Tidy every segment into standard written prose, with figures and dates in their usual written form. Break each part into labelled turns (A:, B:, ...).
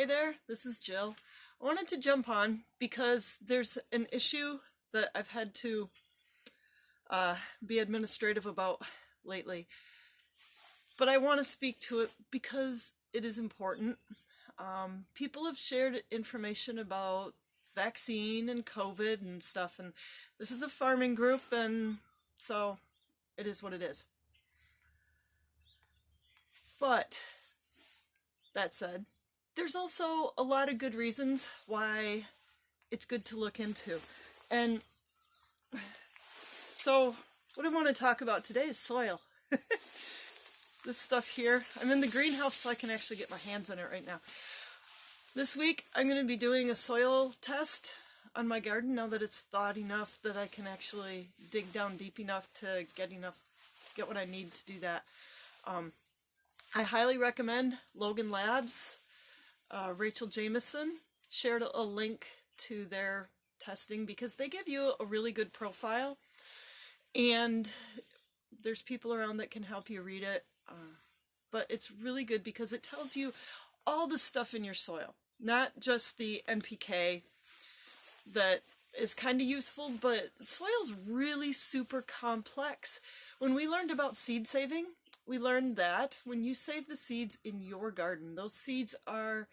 A: Hey there, this is Jill. I wanted to jump on because there's an issue that I've had to be administrative about lately. But I want to speak to it because it is important. People have shared information about vaccine and COVID and stuff, and this is a farming group, and so it is what it is. But that said, there's also a lot of good reasons why it's good to look into. And so what I want to talk about today is soil. This stuff here, I'm in the greenhouse so I can actually get my hands in it right now. This week I'm going to be doing a soil test on my garden now that it's thawed enough that I can actually dig down deep enough to get what I need to do that. I highly recommend Logan Labs. Rachel Jameson shared a link to their testing because they give you a really good profile, and there's people around that can help you read it. But it's really good because it tells you all the stuff in your soil, not just the NPK that is kind of useful, but soil's really super complex. When we learned about seed saving, we learned that when you save the seeds in your garden, those seeds are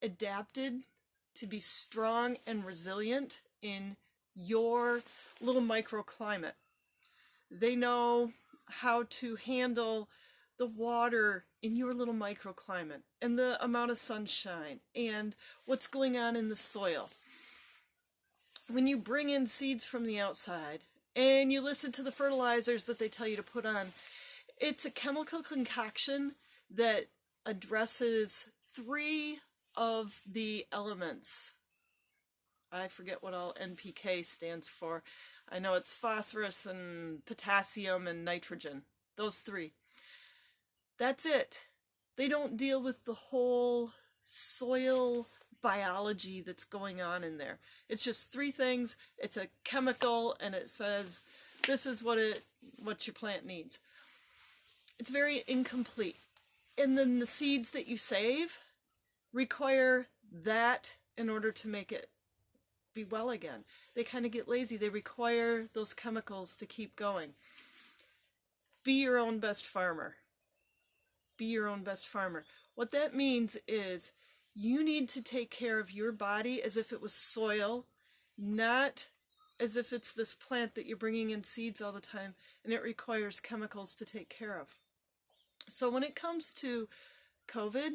A: adapted to be strong and resilient in your little microclimate. They know how to handle the water in your little microclimate and the amount of sunshine and what's going on in the soil. When you bring in seeds from the outside and you listen to the fertilizers that they tell you to put on, it's a chemical concoction that addresses 3 of the elements. I forget what all NPK stands for. I know it's phosphorus and potassium and nitrogen. Those 3. That's it. They don't deal with the whole soil biology that's going on in there. It's just 3 things. It's a chemical, and it says this is what your plant needs. It's very incomplete. And then the seeds that you save require that in order to make it be well again. They kind of get lazy. They require those chemicals to keep going. Be your own best farmer. Be your own best farmer. What that means is you need to take care of your body as if it was soil, not as if it's this plant that you're bringing in seeds all the time and it requires chemicals to take care of. So when it comes to COVID,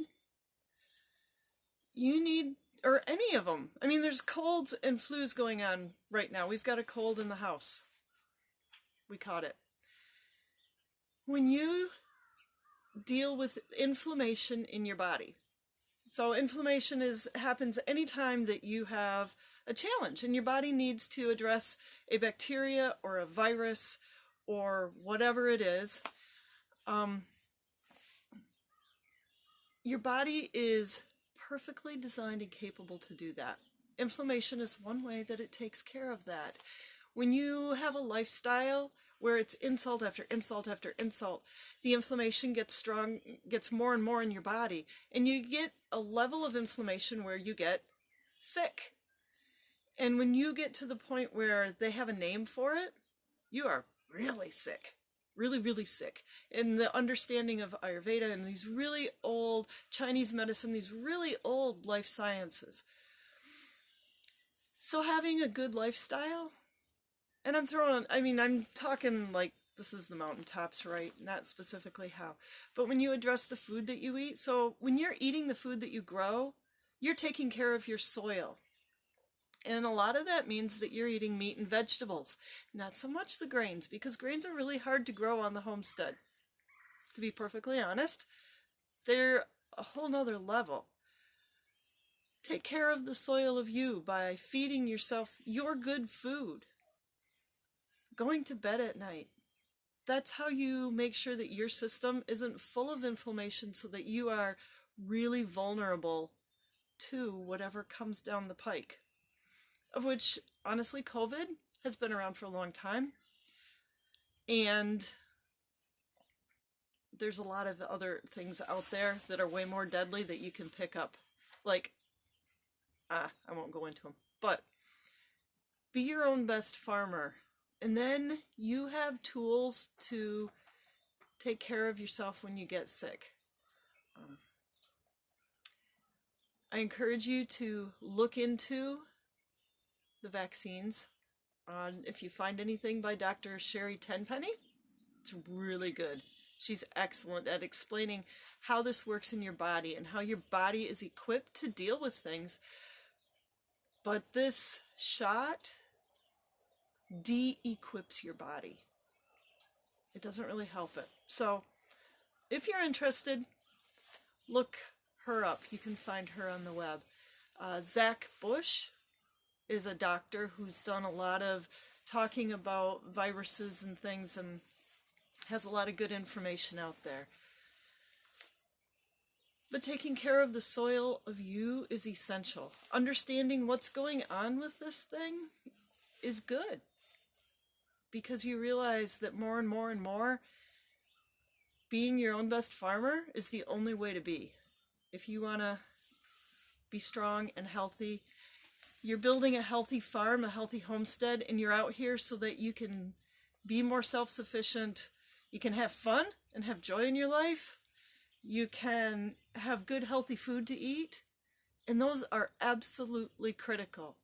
A: you need, or any of them, I mean, there's colds and flus going on right now. We've got a cold in the house. We caught it. When you deal with inflammation in your body, so inflammation happens anytime that you have a challenge and your body needs to address a bacteria or a virus or whatever it is. Your body is perfectly designed and capable to do that. Inflammation is one way that it takes care of that. When you have a lifestyle where it's insult after insult after insult, the inflammation gets more and more in your body, and you get a level of inflammation where you get sick. And when you get to the point where they have a name for it, you are really sick. Really, really sick. In the understanding of Ayurveda and these really old Chinese medicine, these really old life sciences. So having a good lifestyle, and I'm talking like this is the mountaintops, right? Not specifically how. But when you address the food that you eat, so when you're eating the food that you grow, you're taking care of your soil. And a lot of that means that you're eating meat and vegetables, not so much the grains, because grains are really hard to grow on the homestead. To be perfectly honest, they're a whole nother level. Take care of the soil of you by feeding yourself your good food. Going to bed at night. That's how you make sure that your system isn't full of inflammation so that you are really vulnerable to whatever comes down the pike. Of which, honestly, COVID has been around for a long time. And there's a lot of other things out there that are way more deadly that you can pick up like, I won't go into them, but be your own best farmer. And then you have tools to take care of yourself when you get sick. I encourage you to look into the vaccines. If you find anything by Dr. Sherry Tenpenny, it's really good. She's excellent at explaining how this works in your body and how your body is equipped to deal with things. But this shot de-equips your body. It doesn't really help it. So if you're interested, look her up. You can find her on the web. Zach Bush is a doctor who's done a lot of talking about viruses and things and has a lot of good information out there. But taking care of the soil of you is essential. Understanding what's going on with this thing is good, because you realize that more and more and more, being your own best farmer is the only way to be. If you want to be strong and healthy, you're building a healthy farm, a healthy homestead, and you're out here so that you can be more self-sufficient. You can have fun and have joy in your life. You can have good, healthy food to eat. And those are absolutely critical.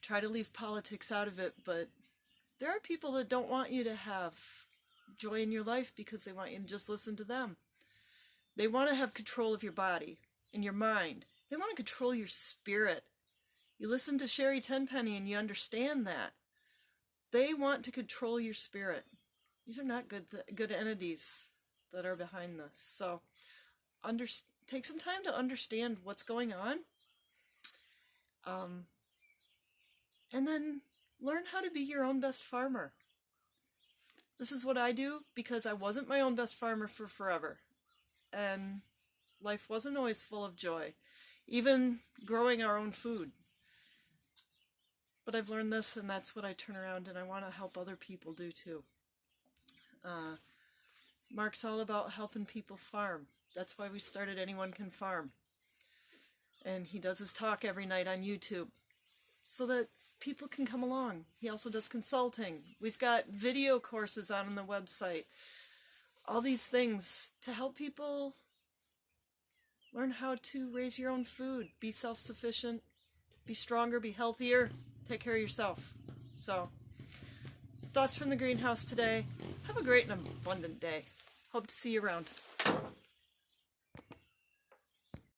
A: Try to leave politics out of it, but there are people that don't want you to have joy in your life because they want you to just listen to them. They want to have control of your body and your mind. They want to control your spirit. You listen to Sherry Tenpenny and you understand that. They want to control your spirit. These are not good entities that are behind this. So take some time to understand what's going on. And then learn how to be your own best farmer. This is what I do because I wasn't my own best farmer for forever. And life wasn't always full of joy, even growing our own food. But I've learned this, and that's what I turn around and I want to help other people do too. Mark's all about helping people farm. That's why we started Anyone Can Farm. And he does his talk every night on YouTube so that people can come along. He also does consulting. We've got video courses on the website. All these things to help people learn how to raise your own food, be self-sufficient, be stronger, be healthier, take care of yourself. So, thoughts from the greenhouse today. Have a great and abundant day. Hope to see you around.